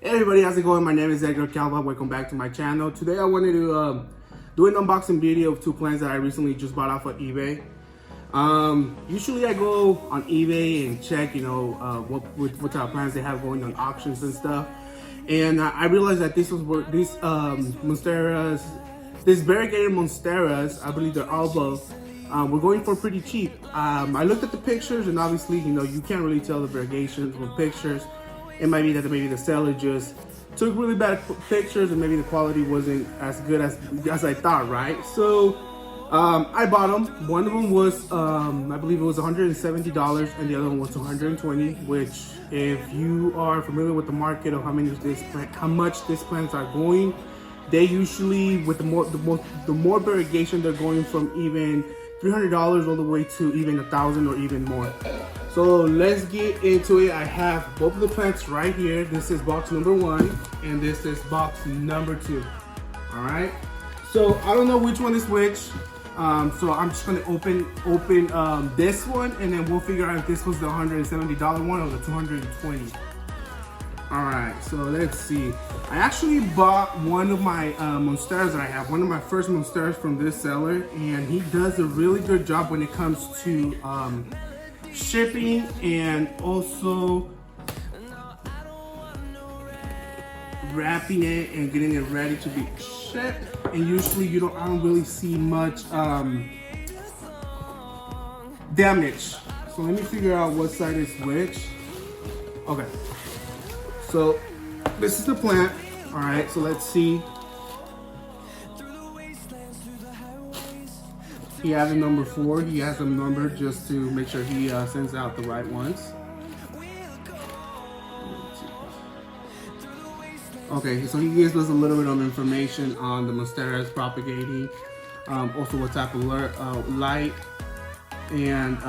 Hey everybody, how's it going? My name is Edgar Calva. Welcome back to my channel. Today I wanted to do an unboxing video of two plants that I recently just bought off of eBay. Usually I go on eBay and check, what type of plants they have going on auctions and stuff. And I realized that these Monsteras, these variegated Monsteras, I believe they're Albo, were going for pretty cheap. I looked at the pictures, and obviously, you can't really tell the variegations from pictures. It might be that maybe the seller just took really bad pictures and maybe the quality wasn't as good as I thought, right? So I bought them. One of them was, I believe it was $170, and the other one was $220, which if you are familiar with the market of how much these plants are going, they usually, with the more variegation, they're going from even $300 all the way to even $1,000 or even more. So let's get into it. I have both of the plants right here. This is box number 1 and this is box number 2. All right. So I don't know which one is which. So I'm just gonna open this one, and then we'll figure out if this was the $170 one or the $220. All right. So let's see. I actually bought one of my Monsteras that I have. One of my first Monsteras from this seller, and he does a really good job when it comes to shipping and also wrapping it and getting it ready to be shipped. And usually I don't really see much damage. So let me figure out what side is which. Okay, so this is the plant. All right, so let's see. He has a number 4. He has them numbered just to make sure he sends out the right ones. Okay, so he gives us a little bit of information on the Monsteras propagating, also what type of light and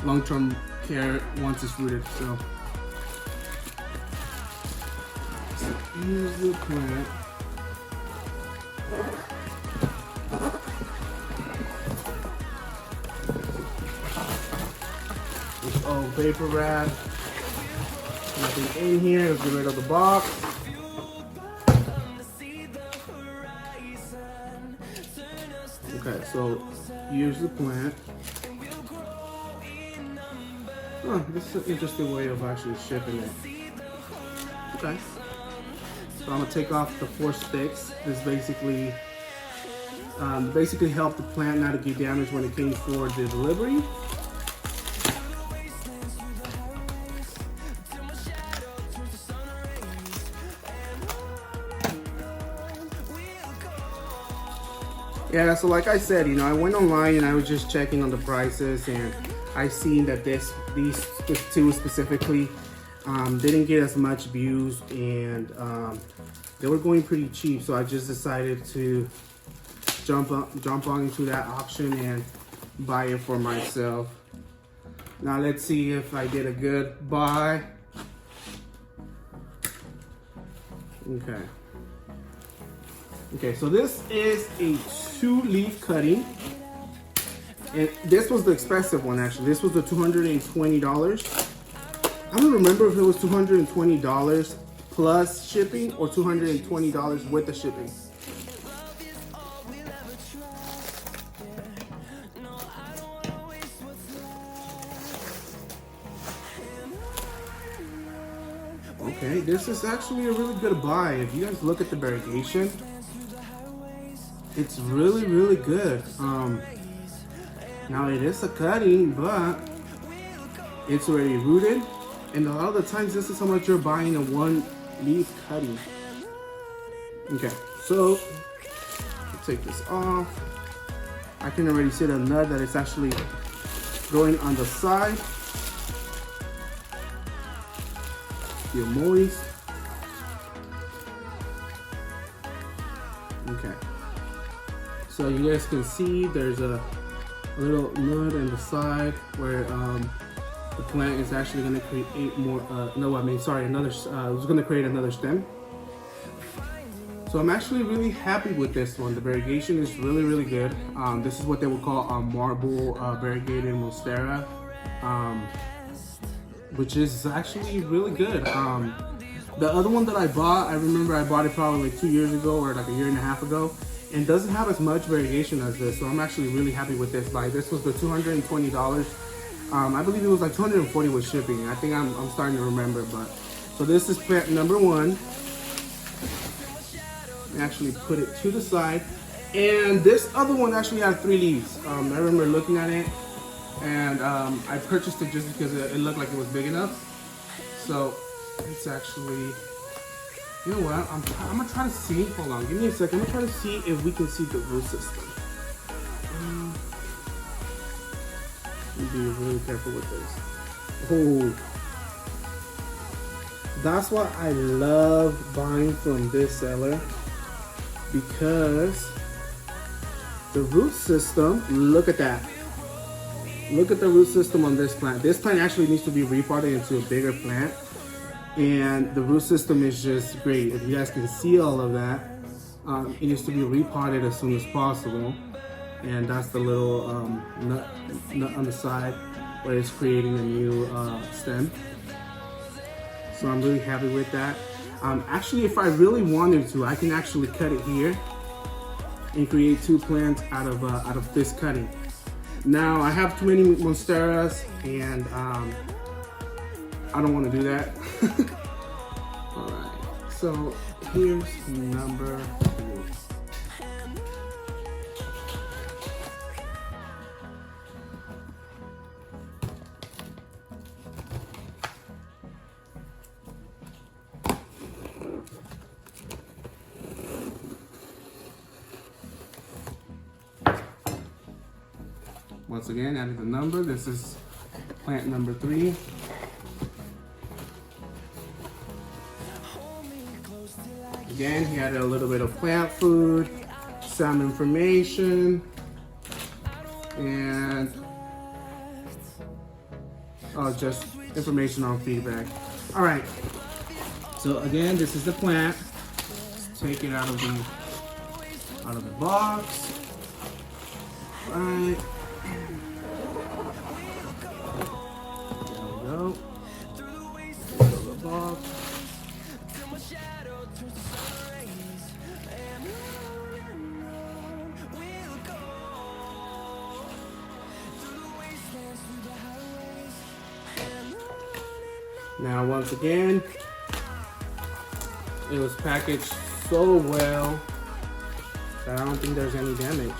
long-term care once it's rooted. So here's the plant. Oh, vapor wrap. Nothing in here. Let's get rid of the box. Okay, so here's the plant. Oh, this is an interesting way of actually shipping it. Okay. So I'm gonna take off the 4 sticks. This basically helped the plant not to get damaged when it came for the delivery. Yeah, so like I said, I went online and I was just checking on the prices, and I seen that these two specifically didn't get as much views, and they were going pretty cheap. So I just decided to jump on into that auction and buy it for myself. Now let's see if I did a good buy. Okay, so this is a 2-leaf cutting, and this was the expensive one actually. This was the $220. I don't remember if it was $220 plus shipping or $220 with the shipping. Okay, this is actually a really good buy. If you guys look at the variegation, it's really, really good. Now it is a cutting, but it's already rooted. And a lot of the times, this is how much you're buying a 1-leaf cutting. Okay, so take this off. I can already see the nut that it's actually growing on the side. Feel moist. Okay. So you guys can see there's a little nut on the side where the plant is actually going to create more. It's going to create another stem. So I'm actually really happy with this one. The variegation is really, really good. This is what they would call a marble variegated Monstera, which is actually really good. The other one that I bought, I remember I bought it probably like 2 years ago or like a year and a half ago, and doesn't have as much variegation as this. So I'm actually really happy with this buy. This was the $220. I believe it was like 240 with shipping. I think I'm starting to remember, but so this is plant number 1. Actually put it to the side, and this other one actually had 3 leaves. I remember looking at it, and I purchased it just because it looked like it was big enough. So it's actually, you know what? I'm gonna try to see. Hold on, give me a second. I'm gonna try to see if we can see the root system. Be really careful with this. Oh, that's why I love buying from this seller, because the root system, look at that. Look at the root system on this plant. This plant actually needs to be repotted into a bigger plant, and the root system is just great. If you guys can see all of that, it needs to be repotted as soon as possible. And that's the little nut on the side where it's creating a new stem. So I'm really happy with that. Actually, if I really wanted to, I can actually cut it here and create 2 plants out of this cutting. Now I have too many Monsteras, and I don't want to do that. All right, so here's number 2. Once again, adding the number. This is plant number 3. Again, he added a little bit of plant food, some information, and just information on feedback. All right. So again, this is the plant. Let's take it out of the box. All right. There we go. Now, once again, it was packaged so well that I don't think there's any damage.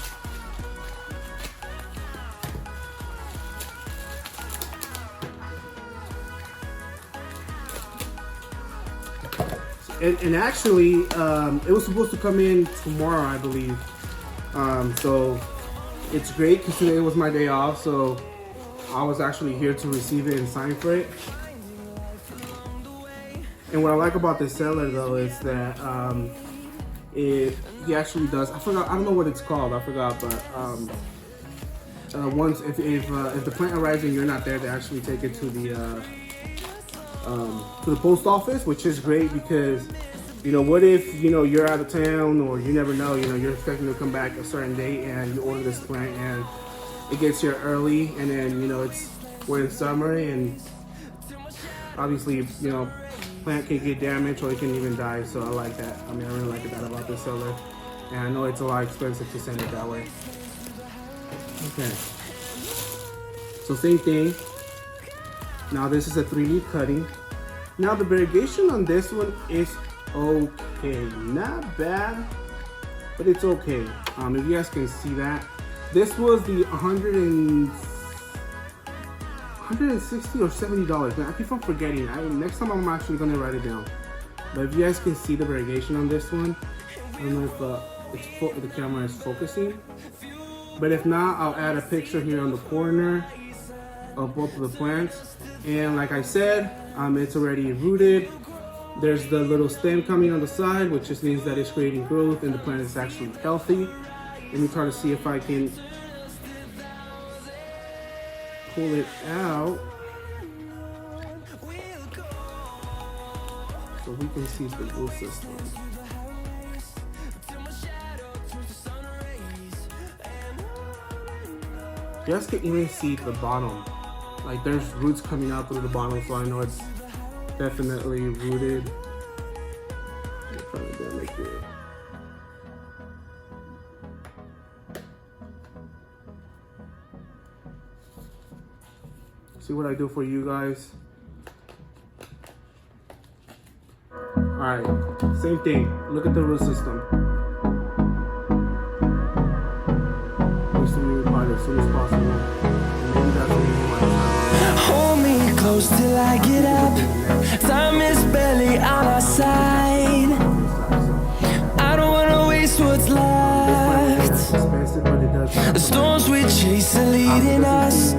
And actually, it was supposed to come in tomorrow, I believe. So it's great because today was my day off, so I was actually here to receive it and sign for it. And what I like about this seller though is that he actually does. I don't know what it's called. I forgot, but once if the plant arrives and you're not there, they actually take it to the post office, which is great because, you know, what if, you know, you're out of town or you never know, you know, you're expecting to come back a certain date and you order this plant and it gets here early, and then, you know, we're in summer and obviously, you know, plant can get damaged or it can even die. So I like that. I mean, I really like that about this seller, and I know it's a lot expensive to send it that way. Okay, so same thing. Now this is a 3D cutting. Now the variegation on this one is okay, not bad, but it's okay. If you guys can see that, this was the $160 or $70. Man, I keep on forgetting. Next time I'm actually gonna write it down. But if you guys can see the variegation on this one, I don't know if the camera is focusing, but if not, I'll add a picture here on the corner of both of the plants. And like I said, it's already rooted. There's the little stem coming on the side, which just means that it's creating growth and the plant is actually healthy. Let me try to see if I can pull it out so we can see the root system. You guys can even see the bottom. Like there's roots coming out through the bottom, so I know it's definitely rooted. trying to damage it. See what I do for you guys. Alright, same thing. Look at the root system. Needs to be replied as soon as possible. And maybe that's the reason why it's not. Hold me close till I get up. Time is barely on our side. I don't wanna waste what's left. The storms we chase are leading us.